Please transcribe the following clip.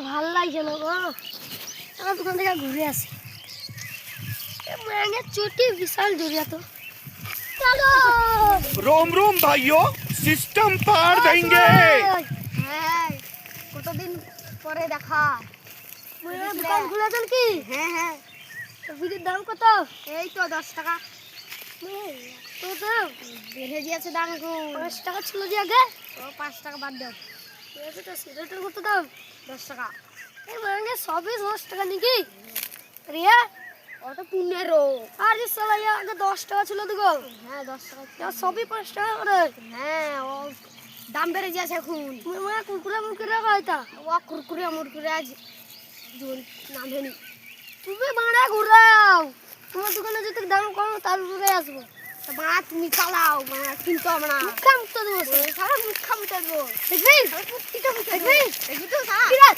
ভাল লাগছে না গো, আমার দোকান থেকে ঘুরে আসি। महंगे चोटी विशाल जुड़िया तो चलो। रोम रोम भाइयों, सिस्टम पार देंगे। হ্যাঁ কতদিন পরে দেখা। দোকান খুলেছেন কি? হ্যাঁ হ্যাঁ বিড়ির দাম কত? এই তো 10 টাকা তো তো বেড়ে দিয়েছে দাম এখন। 5 টাকা ছিল যে আগে। ও 5 টাকা বাদ দাও। ঠিক তো সিগারেটের কত দাম? 10 টাকা। এই महंगे সবই 10 টাকা নাকি রিয়া? ওটা 15। আর যে সালা আগে 10 টাকা ছিল দেখো। হ্যাঁ 10 টাকা। এটা সবই 5 টাকা করে। হ্যাঁ ও দাম বেড়ে যাচ্ছে এখন। मैं कुरकुरे मुरकुरे खाइता। ও কুরকুরে মুরকুরে আজ জোন নাম ধনি। তুমি বাড়া ঘুরাও, তোমার দোকানে যদি দাম কম তার উপরে আসবো। মা তুমি চালাও মানে কিন্তু আমরা মুখা মুক্ত দেবো সারা মুখ খামতে দেবো। দেখবি দেখবি তো সারা কিরা